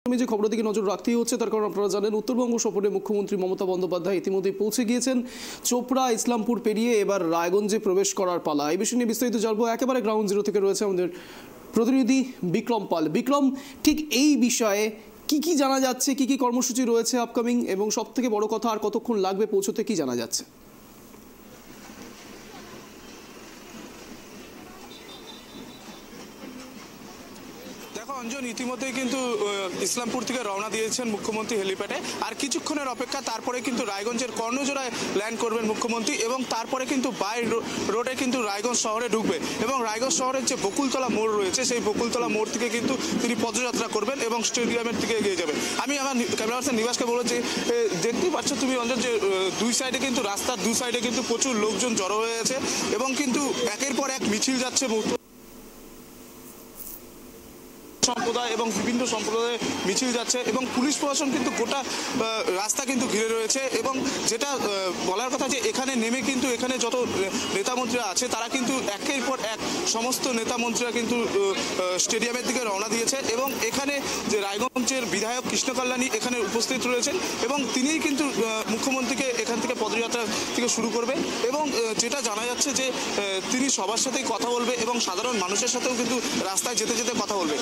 যে খবরের দিকে নজর রাখতেই হচ্ছে তার কারণ আপনারা জানেন উত্তরবঙ্গ সফরে মুখ্যমন্ত্রী মমতা বন্দ্যোপাধ্যায় ইতিমধ্যেই পৌঁছে গিয়েছেন। চোপড়া ইসলামপুর পেরিয়ে এবার রায়গঞ্জে প্রবেশ করার পালা। এই বিষয় নিয়ে বিস্তারিত জানবো, একেবারে গ্রাউন্ড জিরো থেকে রয়েছে আমাদের প্রতিনিধি বিক্রম পাল। বিক্রম, ঠিক এই বিষয়ে কি কি জানা যাচ্ছে, কি কি কর্মসূচি রয়েছে আপকামিং, এবং সব থেকে বড় কথা আর কতক্ষণ লাগবে পৌঁছতে, কি জানা যাচ্ছে? অঞ্জন, ইতিমধ্যেই কিন্তু ইসলামপুর থেকে রওনা দিয়েছেন মুখ্যমন্ত্রী হেলিপ্যাডে। আর কিছুক্ষণের অপেক্ষা, তারপরে কিন্তু রায়গঞ্জের কর্ণজোড়ায় ল্যান্ড করবেন মুখ্যমন্ত্রী এবং তারপরে কিন্তু বাই রোডে কিন্তু রায়গঞ্জ শহরে ঢুকবে এবং রায়গঞ্জ শহরের যে বকুলতলা মোড় রয়েছে সেই বকুলতলা মোড় থেকে কিন্তু তিনি পদযাত্রা করবেন এবং স্টেডিয়ামের দিকে এগিয়ে যাবেন। আমি আমার ক্যামেরা পার্সন নিবাসকে বলেছি, দেখতেই পাচ্ছ তুমি অঞ্জন যে দুই সাইডে কিন্তু রাস্তার দুই সাইডে কিন্তু প্রচুর লোকজন জড়ো হয়েছে এবং কিন্তু একের পর এক মিছিল যাচ্ছে সম্প্রদায় এবং বিভিন্ন সম্প্রদায়ের মিছিল যাচ্ছে এবং পুলিশ প্রশাসন কিন্তু গোটা রাস্তা কিন্তু ঘিরে রয়েছে। এবং যেটা বলার কথা যে এখানে নেমে কিন্তু এখানে যত নেতামন্ত্রীরা আছে তারা কিন্তু একের পর এক সমস্ত নেতামন্ত্রীরা কিন্তু স্টেডিয়ামের দিকে রওনা দিয়েছে এবং এখানে যে রায়গঞ্জের বিধায়ক কৃষ্ণ কল্যাণী এখানে উপস্থিত রয়েছেন এবং তিনিই কিন্তু মুখ্যমন্ত্রীকে এখান থেকে পদযাত্রা থেকে শুরু করবে এবং যেটা জানা যাচ্ছে যে তিনি সবার সাথেই কথা বলবে এবং সাধারণ মানুষের সাথেও কিন্তু রাস্তায় যেতে যেতে কথা বলবে।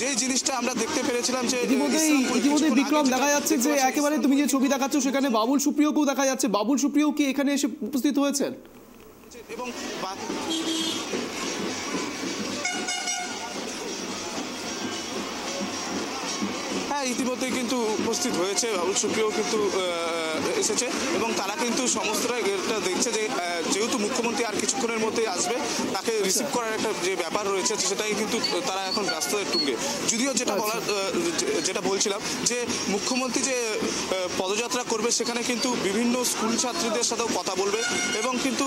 যে জিনিসটা আমরা দেখতে পেরেছিলাম যে ইতিমধ্যে বিক্রম, দেখা যাচ্ছে যে একেবারে তুমি যে ছবি দেখাচ্ছ সেখানে বাবুল সুপ্রিয়কেও দেখা যাচ্ছে। বাবুল সুপ্রিয় কি এখানে এসে উপস্থিত হয়েছেন? এবং ইতিমধ্যে কিন্তু উপস্থিত হয়েছে, বাবুল সুপ্রিয় কিন্তু এসেছে এবং তারা কিন্তু সমস্তটা দেখছে যে যেহেতু মুখ্যমন্ত্রী আর কিছুক্ষণের মধ্যেই আসবে, তাকে রিসিভ করার একটা যে ব্যাপার রয়েছে সেটাই কিন্তু তারা এখন ব্যস্ততার টুঙ্গে। যদিও যেটা বলছিলাম যে মুখ্যমন্ত্রী যে পদযাত্রা করবে সেখানে কিন্তু বিভিন্ন স্কুল ছাত্রীদের সাথেও কথা বলবে এবং কিন্তু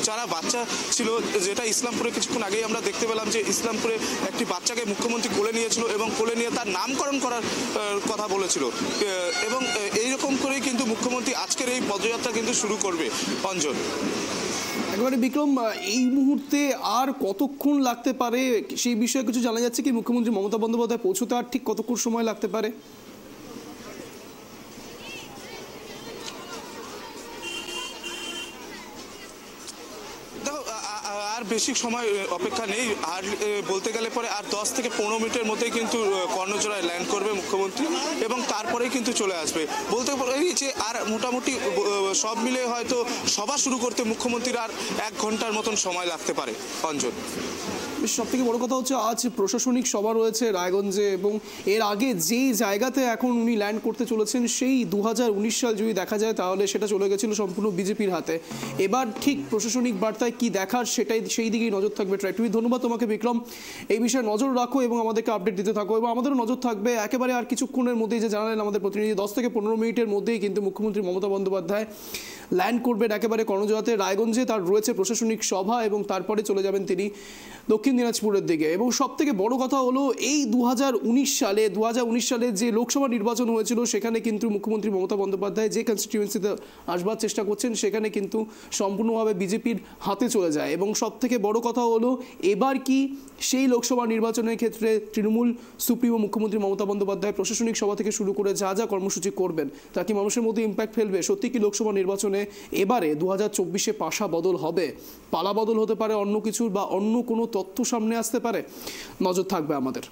যারা বাচ্চা ছিল, যেটা ইসলামপুরে কিছুক্ষণ আগেই আমরা দেখতে পেলাম যে ইসলামপুরে একটি বাচ্চাকে মুখ্যমন্ত্রী কোলে নিয়েছিল এবং কোলে নিয়ে তার নামকরণ করার কথা বলেছিল এবং এইরকম করেই কিন্তু মুখ্যমন্ত্রী আজকের এই পদযাত্রা কিন্তু শুরু করবে। অঞ্জন, একেবারে বিক্রম, এই মুহূর্তে আর কতক্ষণ লাগতে পারে সেই বিষয়ে কিছু জানা যাচ্ছে কি? মুখ্যমন্ত্রী মমতা বন্দ্যোপাধ্যায় পৌঁছতে আর ঠিক কতক্ষণ সময় লাগতে পারে? আর বেশি সময় অপেক্ষা নেই, আর বলতে গেলে পরে আর 10 থেকে 15 মিনিটের মধ্যেই কিন্তু কর্ণজোড়ায় ল্যান্ড করবে মুখ্যমন্ত্রী এবং তারপরেই কিন্তু চলে আসবে। বলতে পারি যে আর মোটামুটি সব মিলে হয়তো সভা শুরু করতে মুখ্যমন্ত্রীর আর 1 ঘন্টার মতন সময় লাগতে পারে। অঞ্জন, সব থেকে বড় কথা হচ্ছে আজ প্রশাসনিক সভা রয়েছে রায়গঞ্জে এবং এর আগে যেই জায়গাতে এখন উনি ল্যান্ড করতে চলেছেন সেই 2019 সাল যদি দেখা যায় তাহলে সেটা চলে গেছিল সম্পূর্ণ বিজেপির হাতে। এবার ঠিক প্রশাসনিক বার্তায় কি দেখার সেই দিকেই নজর থাকবে ট্রাই টিভি। ধন্যবাদ তোমাকে বিক্রম, এই বিষয়ে নজর রাখো এবং আমাদেরকে আপডেট দিতে থাকো এবং আমাদেরও নজর থাকবে। একেবারে আর কিছুক্ষণের মধ্যেই যে জানালেন আমাদের প্রতিনিধি, 10 থেকে 15 মিনিটের মধ্যেই কিন্তু মুখ্যমন্ত্রী মমতা বন্দ্যোপাধ্যায় ল্যান্ড করবেন একেবারে কর্ণজোড়াতে রায়গঞ্জে। তার রয়েছে প্রশাসনিক সভা এবং তারপরে চলে যাবেন তিনি দক্ষিণ দিনাজপুরের দিকে। এবং সব থেকে বড় কথা হলো এই 2019 সালে যে লোকসভা নির্বাচন হয়েছিল সেখানে কিন্তু মুখ্যমন্ত্রী মমতা বন্দ্যোপাধ্যায় যে কনস্টিটিউয়েন্সিতে আসবার চেষ্টা করছেন সেখানে কিন্তু সম্পূর্ণভাবে বিজেপির হাতে চলে যায়। এবং সব থেকে বড় কথা হলো এবার কি সেই লোকসভা নির্বাচনের ক্ষেত্রে তৃণমূল সুপ্রিমো মুখ্যমন্ত্রী মমতা বন্দ্যোপাধ্যায় প্রশাসনিক সভা থেকে শুরু করে যা যা কর্মসূচি করবেন তা কি মানুষের মধ্যে ইম্প্যাক্ট ফেলবে? সত্যি কি লোকসভা নির্বাচনে এবারে 2024-এ পাশা বদল হবে, পালা বদল হতে পারে অন্য কিছুর, বা অন্য কোনো তথ্য সামনে আসতে পারে? নজর থাকবে আমাদের।